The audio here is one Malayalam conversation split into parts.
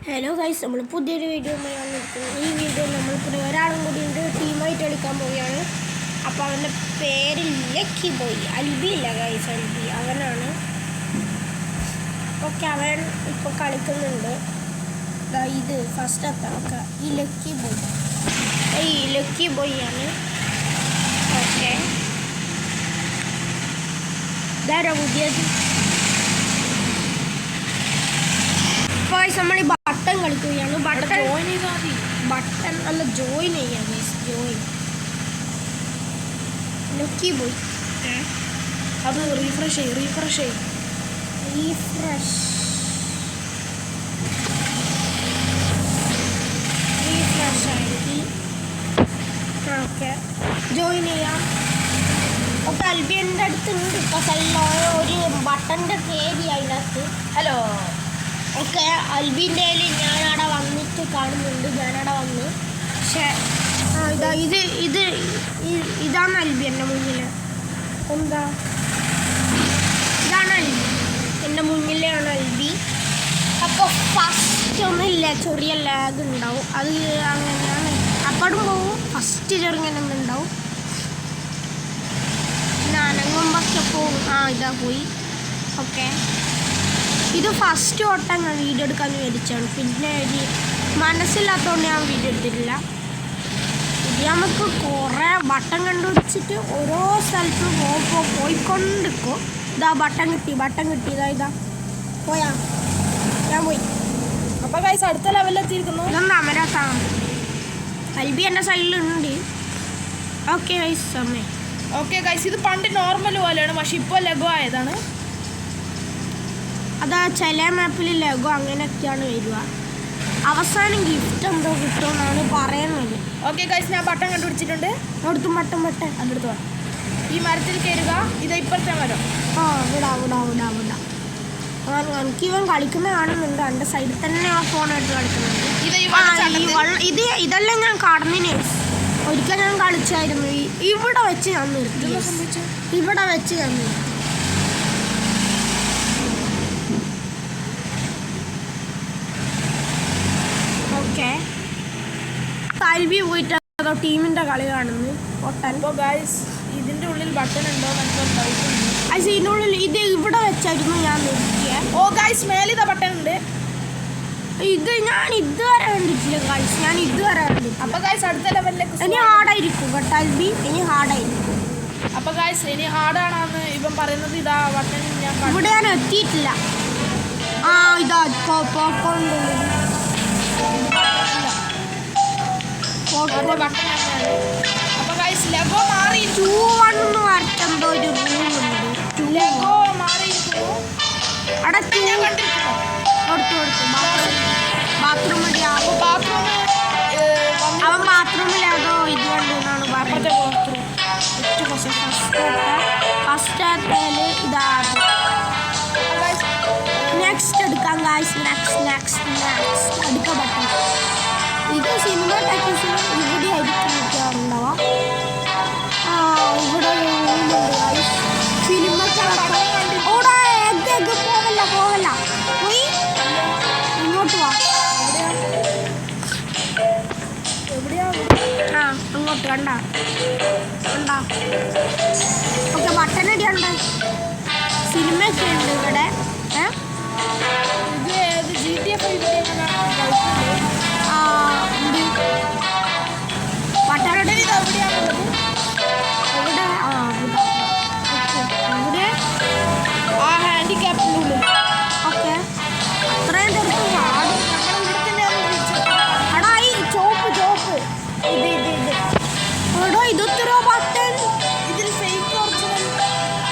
ഹലോ ഗൈസ്, നമ്മൾ പുതിയൊരു വീഡിയോയുമായി നിൽക്കുന്നത്. ഈ വീഡിയോ നമ്മൾക്കൊരു ഒരാളും കൂടി ടീമായിട്ട് കളിക്കാൻ പോവുകയാണ്. അപ്പോൾ അവൻ്റെ പേര് ലക്കി ബോയ്, അൽബി ഇല്ല ഗൈസ്, അൽബി അവനാണ്. ഓക്കെ, അവൻ ഇപ്പോൾ കളിക്കുന്നുണ്ട്. ഇത് ഫസ്റ്റ് എത്താം. ഈ ലക്കി ബോയ് ആണ്. ഓക്കെ, ഇതാരോ പുതിയത്. നമ്മൾ ഈ ബട്ടൺ കളിക്കുകയാണ്. ബട്ടൺ അല്ല, ജോയിൻ ചെയ്യാം. Join lucky boy. അത് റീഫ്രഷ് ആയി. ഓക്കെ, ജോയിൻ ചെയ്യാം. ഓക്കെ, അൽബിയൻ്റെ അടുത്തുണ്ട് ഇപ്പോൾ ഒരു ബട്ടൻ്റെ പേര് അതിനകത്ത്. ഹലോ. ഓക്കെ, അൽബിൻ്റെ ഞാനവിടെ വന്നിട്ട് കാണുന്നുണ്ട്. ഞാനവിടെ വന്ന്, പക്ഷേ ഇതാണ് അൽബി എൻ്റെ മുന്നിൽ. എന്താ, ഇതാണ് അൽബി എൻ്റെ മുന്നിലാണ് അൽബി. അപ്പോൾ ഫസ്റ്റ് ഒന്നുമില്ല, ചെറിയ ലാഗ് ഉണ്ടാവും. അത് അങ്ങനെയാണ്. അപ്പോഴും പോവും, ഫസ്റ്റ് ചെറുങ്ങനെ ഉണ്ടാവും. പിന്നെ അനങ്ങുമ്പൊക്കെ പോവും. ഇതാ പോയി. ഓക്കെ, ഇത് ഫസ്റ്റ് ഓട്ടം ഞാൻ വീഡിയോ എടുക്കാമെന്ന് വിചാരിച്ചാണ്. പിന്നെ മനസ്സില്ലാത്തതുകൊണ്ട് ഞാൻ വീഡിയോ എടുത്തിട്ടില്ല. ഇത് നമുക്ക് കുറേ ബട്ടൺ കണ്ടുപിടിച്ചിട്ട് ഓരോ സ്ഥലത്ത് പോയിക്കൊണ്ടിരിക്കും. ഇതാ ബട്ടൺ കിട്ടി. ഇതാ പോയാ, ഞാൻ പോയി. അപ്പോൾ ഗൈസ് അടുത്ത ലെവലിലെത്തിയിരിക്കുന്നു. ഇതൊന്നും അമരാത്താണ്. അൽബി എൻ്റെ സൈഡിലുണ്ട്. ഓക്കെ ഗൈസ്, സമയം. ഓക്കെ ഗൈസ്, ഇത് പണ്ട് നോർമൽ പോലെയാണ്, പക്ഷെ ഇപ്പോൾ ലഘു ആയതാണ്. അതാ ചില മാപ്പിൽ ലഘു അങ്ങനെയൊക്കെയാണ് വരിക. അവസാനം ഗിഫ്റ്റ് എന്തോ കിട്ടുമെന്നാണ് പറയുന്നത്. ഓക്കെ ഗൈസ്, ഞാൻ ബട്ടൺ കണ്ടുപിടിച്ചിട്ടുണ്ട്. അടുത്തും ബട്ടൺ അടുത്ത് വാ. ഈ മരത്തിൽ കയറുക. ഇത് ഇപ്പോഴത്തെ മരം. വിടാ. എനിക്ക് ഇവൻ കളിക്കുന്ന കാണുന്നുണ്ട്. എൻ്റെ സൈഡിൽ തന്നെ ആ ഫോണായിട്ട് കളിക്കുന്നുണ്ട്. ഇതെല്ലാം ഞാൻ കടന്നിന്. ഒരിക്കൽ ഞാൻ കളിച്ചായിരുന്നു. ഇവിടെ വെച്ച് ഞാൻ നിർത്തി. ഓക്കെ, അൽബി പോയിട്ട് അതോ ടീമിൻ്റെ കളി കാണുന്നു. അപ്പോൾ ഗൈസ്, ഇതിൻ്റെ ഉള്ളിൽ ബട്ടൺ ഉണ്ടോ ഇതിൻ്റെ ഉള്ളിൽ ഇത് ഇവിടെ വെച്ചായിരുന്നു ഞാൻ നിർത്തിയത്. ഓ ഗൈസ്, മേലിത ബട്ടൺ ഉണ്ട്. ഇത് ഞാൻ ഇതുവരെ കണ്ടിട്ടില്ല ഗൈസ്. അപ്പോൾ ഗൈസ് അടുത്ത ലെവലിലേക്ക് ഇനി ഹാർഡായിരിക്കും കേട്ടോ അൽബി. അപ്പോൾ ഗൈസ്, ഇനി ഹാർഡാണെന്ന് ഇവൻ പറയുന്നത്. ഇതാ ബട്ടൺ ഇവിടെ ഞാൻ എത്തിയിട്ടില്ല. ഇതാ പോക്കോണ്ട് ബട്ടൺ. അപ്പോൾ ഗൈസ്, ലെഗോ മാറി. 2-1 എന്ന് പറഞ്ഞെന്തോ ഒരു റൂമുണ്ട്. ലെഗോ മാറിയിരിക്കുന്നു. അവിടെ ഞാൻ കണ്ടിരിക്കുന്നു. കൊടുത്തു ബാത്റൂം അവൻ ബാത്റൂമിലാകോ ഇത് കണ്ടെന്നാണ് പറഞ്ഞത്. ഫസ്റ്റ് ഇതാണ്. നെക്സ്റ്റ് എടുക്കാം ഗൈസ്. നെക്സ്റ്റ് എടുക്കാൻ പറ്റും. ഇത് സിനിമ ടാക്കീസിൽ ഇവിടെ ആയിരിക്കും നിൽക്കാറുണ്ടാവാം. ഇവിടെ ഒരു റൂമുണ്ട് ഗൈസ്. ഫിലിമൊക്കെ ഓടാ. പോവല്ല. പോയി ഇങ്ങോട്ട് വാ. അങ്ങോട്ട് കണ്ട. ഓക്കെ, ബട്ടൺ അടിയുണ്ട്. സിനിമയൊക്കെ ഉണ്ട് ഇവിടെ. ബട്ടൺ ഇവിടെ ഹാൻഡിക്യാപ്പിനുള്ളിൽ. ഓക്കെ, അത്രയും തീർത്ത് പാടും. എടാ, ഈ ചോപ്പ് എടോ, ഇതൊത്തിരോ ബട്ടൺ. ഇതിൽ ഫേക്ക് ഒറിജിനൽ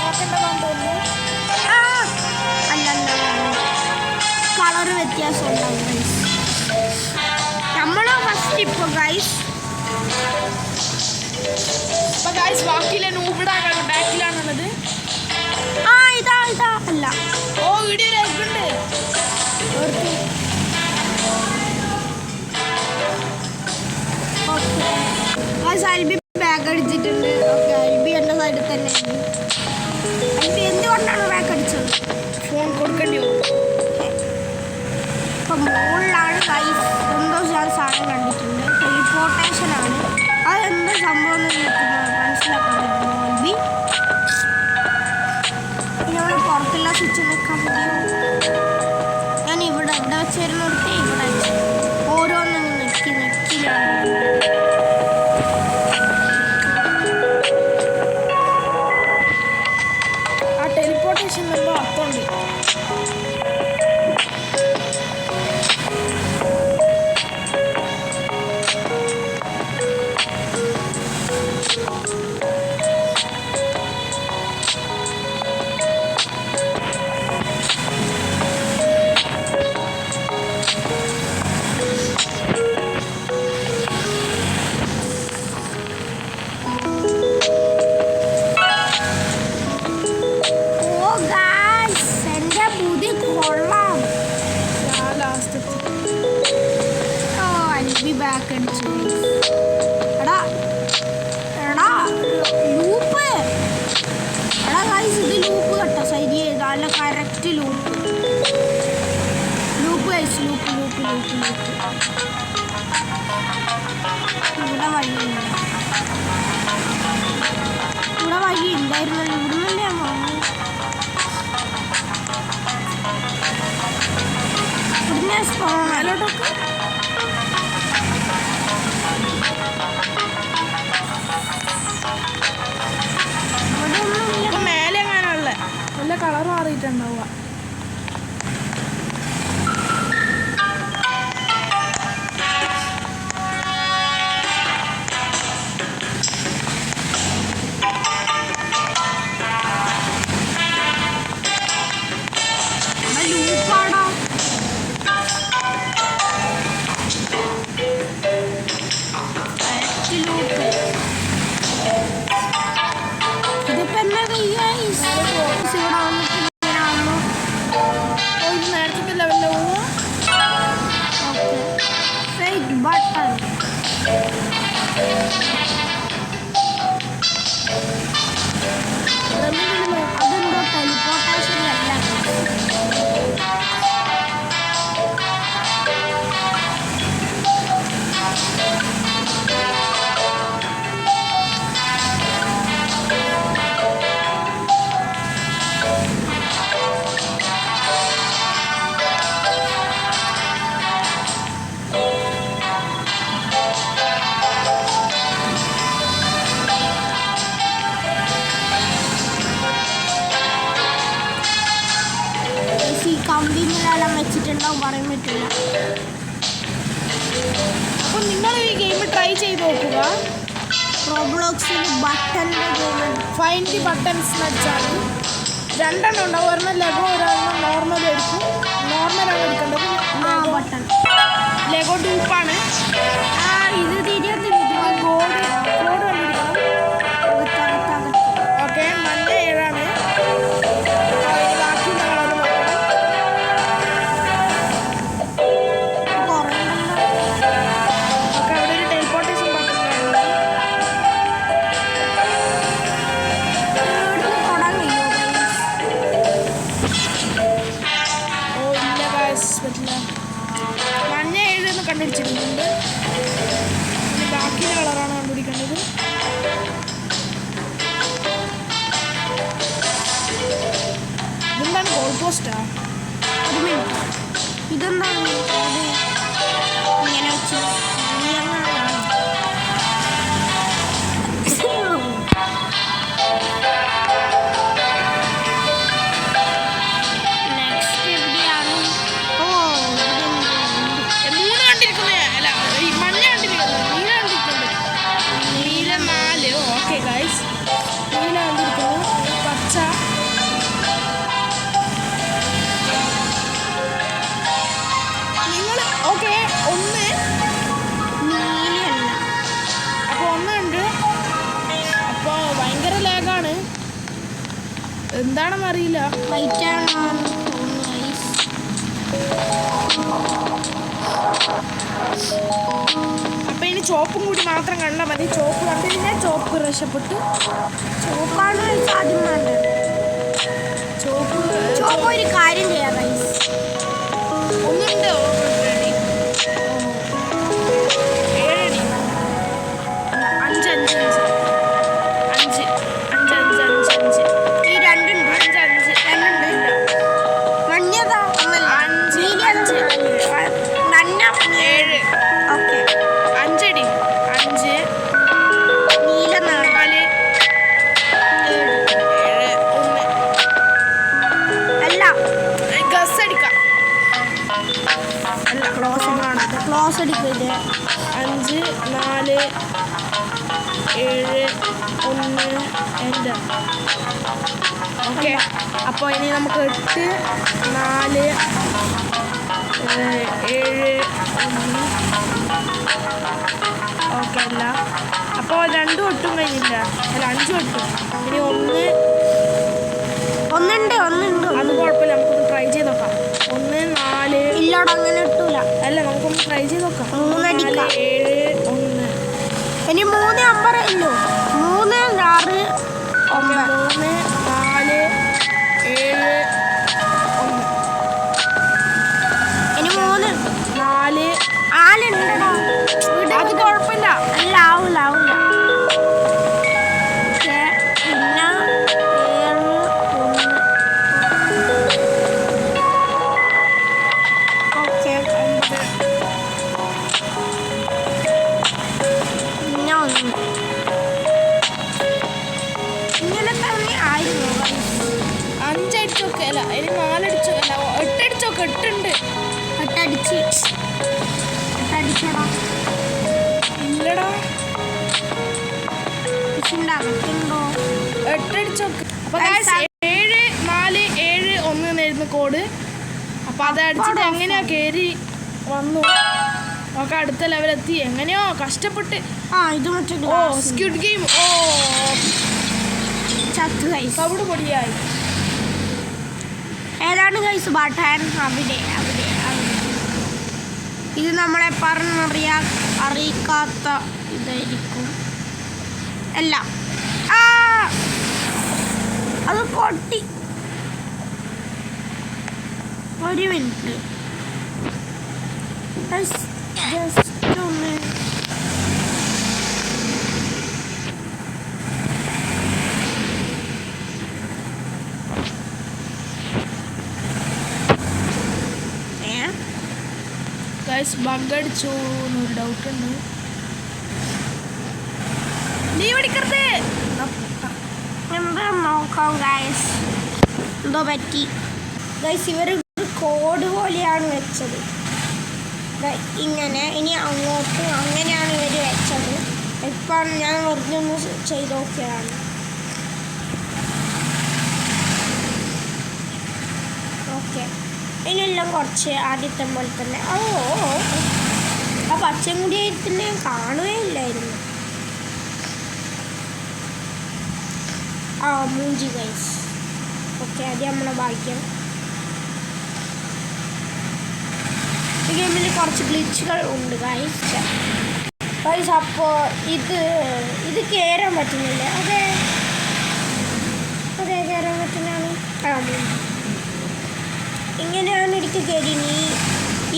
നോക്കേണ്ടതാണെന്ന് തോന്നുന്നു. അല്ല, കളറ് വ്യത്യാസം ഉണ്ടാവും ഗൈസ്. നമ്മളോ ഫസ്റ്റ് ഇപ്പോൾ ഗൈസ്. അപ്പോൾ ഗൈസ്, ബാക്കിയിലെ നൂബിടാണ് ബാക്കിലാണുള്ളത്. ഇതാ അല്ല. ഓ, ഇവിടെ ഒരു എഗ് ഉണ്ട്. അൽബി ബാഗ് അടിച്ചിട്ടുണ്ട്. ഓക്കെ, അൽബി എൻ്റെ സൈഡിൽ തന്നെ. അൽബി എന്തുകൊണ്ടാണ് ബാഗ് അടിച്ചത്? ഫോൺ കൊടുക്കേണ്ടി വരും. ഇപ്പം മുകളിലാണ് ഗൈസ് എന്തോ ഞാൻ സാധനം കണ്ടിട്ടുണ്ട്. ടെലിപ്പോർട്ടേഷനാണ്. അതെന്താ സംഭവം എന്ന് മനസ്സിലാക്കാൻ പറ്റുമോ? ബി ഇനി നമ്മൾ പുറത്തുള്ള സ്വിച്ച് നോക്കാൻ പറ്റുമോ? ഞാൻ ഇവിടെ വെച്ചിരുന്നിടത്ത് ഇവിടെ ഓരോന്നും നെക്കി ഞാൻ ആ ടെലിപ്പോർട്ടേഷൻ എന്തോ അർത്ഥമുണ്ട്. കറക്റ്റ് ലൂപ്പ് ഇവിടെ വഴി ഉണ്ടായിരുന്നല്ലോ. ഇവിടുന്നല്ലേ ഞാൻ വന്നു. ഇവിടുന്ന് സ്പോണിലോട്ടൊക്കെ മേലെ എങ്ങനെയുള്ള നല്ല കളർ മാറിയിട്ടുണ്ടാവുക. അതെന്തോ ടെലിപ്പോർട്ടേഷനിലല്ല. കമ്പിനെല്ലാം വെച്ചിട്ടുണ്ടാവും, പറയാൻ പറ്റില്ല. അപ്പോൾ നിങ്ങൾ ഈ ഗെയിം ട്രൈ ചെയ്ത് നോക്കുക. റോബ്ലോക്സിൽ ബട്ടൻ്റെ ഗെയിം ഫൈൻഡ് ദി ബട്ടൺസ് എന്ന് വെച്ചാൽ 2 എണ്ണം ഉണ്ടാവും. ഒരെണ്ണം ലെഗോ, ഒരെണ്ണം നോർമൽ എടുക്കും. നോർമലാണ് എടുക്കേണ്ടത്. ബട്ടൺ ലെഗോ ഡൂപ്പാണ്. ഇത് തിരിയത്തില്ല. കോഡ് കണ്ടുപിടിക്കണം. ഓക്കെ, മഞ്ഞ 7ആണ്. ബാക്കി കളർ നോക്കണം. ഓക്കെ, അവിടെ ഒരു ടെലിപ്പോർട്ടേഷൻ ബട്ടൺ കാണുന്നത്. ഓ ഇല്ല ഗൈസ്, പറ്റില്ല. മഞ്ഞ 7 കണ്ടുപിടിച്ചിട്ടുണ്ട്. ഇനി ബാക്കിയുള്ള കളറാണ് കണ്ടുപിടിക്കേണ്ടത്. ഇതെന്താണ് ഗോൾ പോസ്റ്റാ? ഇതെന്താണ് ഇങ്ങനെ വെച്ച് നെക്സ്റ്റ് എവിടെയാണ്? ഓ 3 കണ്ടിരിക്കുന്നത്. അല്ല, ഈ മഞ്ഞ കണ്ടിരിക്കുന്നത്. നീല കണ്ടിരിക്കുന്നത്. നീല 4. ഓക്കെ ഗൈസ്, നീല കണ്ടിരിക്കുന്നു. പച്ച, നിങ്ങൾ ഓക്കെ 1. നീലയല്ല. അപ്പോൾ 1 ഉണ്ട്. അപ്പോൾ ഭയങ്കര ലാഗാണ്. എന്താണെന്ന് അറിയില്ല. വൈറ്റാണ്. അപ്പം ഇനി ചോപ്പും കൂടി മാത്രം കണ്ടാൽ മതി. ചോപ്പ് കണ്ടു കഴിഞ്ഞാൽ ചോപ്പ് രക്ഷപ്പെട്ടു. ചോപ്പാണ് ആദ്യം വേണ്ടത്. ചോപ്പ് ഒരു കാര്യം ചെയ്യാം ഗൈസ്. ഒന്നുണ്ട് ഓൾറെഡി. ക്ലോസ് അടിക്കില്ല. 5 4 7 1 എൻ്റെ. ഓക്കെ, അപ്പോൾ ഇനി നമുക്ക് 8 4 7 1. ഓക്കെ അല്ല, അപ്പോൾ 2 ഒട്ടും കഴിഞ്ഞില്ല, അല്ല 5 ഒട്ടും. ഇനി 1 ഒന്നുണ്ട്. അത് കുഴപ്പമില്ല, നമുക്കൊന്ന് ട്രൈ ചെയ്ത് നോക്കാം. 1 4 ഇല്ലോടെ അങ്ങനെ ഇട്ടൂല. അല്ല, നമുക്കൊന്ന് ട്രൈ ചെയ്ത് നോക്കാം. 3 അടിക്കാം. 7 1. ഇനി 3 നമ്പർ ഇല്ലോ. 3 6 ഓക്കെ, 3 4 7 1. ഇനി 3 4 ആളുണ്ടോ? അത് കുഴപ്പമില്ല. അല്ല, ആവൂല. ഓക്കെ, പിന്നെ 7 1. ഓക്കെ, 9 പിന്നെ 1. ഇങ്ങനെ തന്നെ ആയിരുന്നു. 5 അടിച്ചോക്കെ, അല്ല ഇനി 4 അടിച്ചോ, അല്ല 8 അടിച്ചോക്കെ. 8 ഉണ്ട്. അടിച്ചടാ. ഇല്ലടാ, ഉണ്ടാകത്തുണ്ടോ? 8 അടിച്ചോക്കെ. അപ്പൊ 7 4 7 1 എന്നായിരുന്നു കോഡ്. അപ്പൊ അത് അടിച്ചിട്ട് എങ്ങനെയാ കയറി വന്നു. നമുക്ക് അടുത്ത ലെവലെത്തി, എങ്ങനെയോ കഷ്ടപ്പെട്ട്. ഇത് മറ്റേ ഓ, സ്ക്വിഡ് ഗെയിം. ഓ, ചത്ത് ഗൈസ്. കവിട് പൊടിയായി. ഏതാണ് ഗൈസ് ബട്ടൺ? അവിടെ. ഇത് നമ്മളെ അറിയിക്കാത്ത ഇതായിരിക്കും എല്ലാം. അത് പൊട്ടി. 1 മിനിറ്റ് ജസ്റ്റ് ഒന്ന്. ഗൈസ്, ബഗ് അടിച്ചു എന്നൊരു ഡൗട്ട് ഉണ്ട്. നീ പഠിക്കരുത്. എന്താ നോക്കാം ഗൈസ്, എന്തോ പറ്റി ഗൈസ്. ഇവർ കോഡ് പോലെയാണ് വെച്ചത് ഇങ്ങനെ. ഇനി അങ്ങോട്ട് അങ്ങനെയാണ് ഇവർ വെച്ചത്. ഇപ്പം ഞാൻ വെറുതെ ഒന്ന് ചെയ്ത് നോക്കിയതാണ്. ഓക്കെ, ഇതിനെല്ലാം കുറച്ച് ആദ്യത്തെ പോലെ തന്നെ. ആ പച്ചയും കൂടി തന്നെ കാണുകയില്ലായിരുന്നു. മൂഞ്ചി ഗൈസ്. ഓക്കെ, അത് നമ്മളെ ഭാഗ്യം. ഈ ഗെയിമിൽ കുറച്ച് ഗ്ലിച്ചുകൾ ഉണ്ട് ഗൈസ്. അപ്പോൾ ഇത് കയറാൻ പറ്റുന്നില്ല. അതെ കയറാൻ പറ്റുന്നതാണ്. ഇങ്ങനെയാണ് എനിക്ക് കയറി.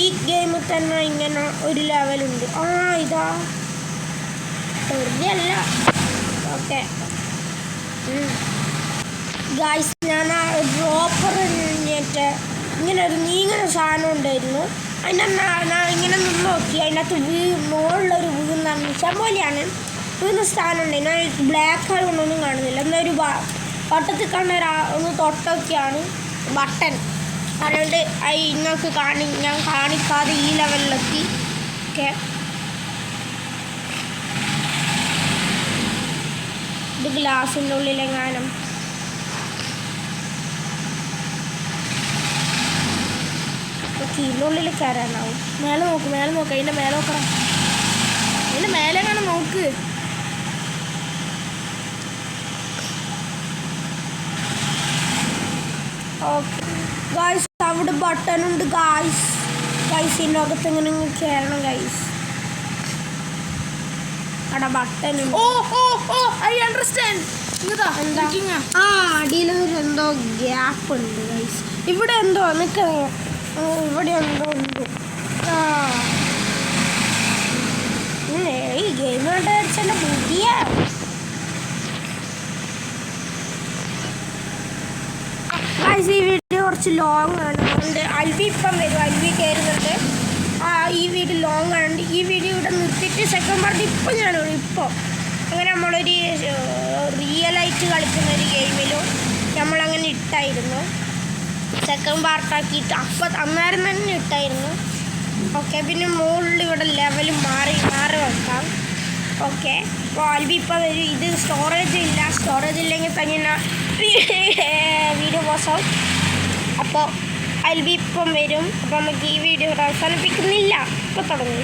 ഈ ഗെയിമിൽ തന്നെ ഇങ്ങനെ ഒരു ലെവലുണ്ട്. ഇതാ വെറുതെ അല്ല. ഓക്കെ ഗൈസ്, ഞാൻ ആ ഡ്രോപ്പർ കഴിഞ്ഞിട്ട് ഇങ്ങനെ ഒരു നീങ്ങുന്ന സാധനം ഉണ്ടായിരുന്നു. അതിൻ്റെ ഇങ്ങനെ നിന്ന് നോക്കി. അതിനകത്ത് മുകളിലൊരു വീഴുന്ന നിശം പോലെയാണ് വീഴുന്ന സ്ഥാനം ഉണ്ടായിരുന്നു. ബ്ലാക്ക് ആയതുകൊണ്ടൊന്നും കാണുന്നില്ല. എന്നൊരു വട്ടത്തിൽ കാണുന്ന ഒന്ന് തൊട്ടൊക്കെയാണ് ബട്ടൺ. അതുകൊണ്ട് നിങ്ങൾക്ക് ഞാൻ കാണിക്കാതെ ഈ ലെവലിലെത്തി. ഓക്കെ, ഇത് ഗ്ലാസിൻ്റെ ഉള്ളിലെങ്ങാനും. ഇതിനുള്ളിൽ കയറാനാവും. മേലെ നോക്ക്. അതിൻ്റെ മേലെ നോക്കണം. അതിൻ്റെ മേലെ കാണാൻ നോക്ക്. ഓക്കെ ഗൈസ്, അവിടെ ബട്ടൺ ഉണ്ട് ഗൈസ്. ഇതിൻ്റെ അകത്ത് ഇങ്ങനെ കയറണം ഗൈസ്. അവിടെ ബട്ടൺ ഉണ്ട്. I understand. എന്താ? അടിയിലൊരു എന്തോ ഗ്യാപ്പ് ഉണ്ട് ഗൈസ്. ഇവിടെ എന്തോ ഇവിടെ എന്തോ ഉണ്ട്. ഈ ഗെയിം കണ്ടുവച്ചാൽ പുതിയ ഗൈസ്. ഈ വീഡിയോ കുറച്ച് ലോങ് ആണ്. അതുകൊണ്ട് അൽവി ഇപ്പം വരും. അൽവി കയറുന്നുണ്ട്. ഈ വീഡിയോ ലോങ് ആണ്. ഈ വീഡിയോ ഇവിടെ നിർത്തിയിട്ട് സെക്കൻഡ് പാർട്ട് ഇപ്പം ഞാനുള്ളൂ. ഇപ്പോൾ അങ്ങനെ നമ്മളൊരു റിയലായിട്ട് കളിക്കുന്ന ഒരു ഗെയിമിലും നമ്മളങ്ങനെ ഇട്ടായിരുന്നു. സെക്കൻഡ് പാർട്ടാക്കിയിട്ട് അന്നേരം തന്നെ ഇട്ടായിരുന്നു. ഓക്കെ, പിന്നെ മുകളിൽ ഇവിടെ ലെവൽ മാറി വെക്കാം. ഓക്കെ, അപ്പോൾ ആൽബി ഇപ്പോൾ വരും. ഇത് സ്റ്റോറേജ് ഇല്ലെങ്കിൽ തന്നെ ഞാൻ വീഡിയോ പോസാവും. അപ്പോൾ ആൽബി ഇപ്പം വരും. അപ്പോൾ നമുക്ക് ഈ വീഡിയോ അവസാനിപ്പിക്കുന്നില്ല. ഇപ്പം തുടങ്ങും.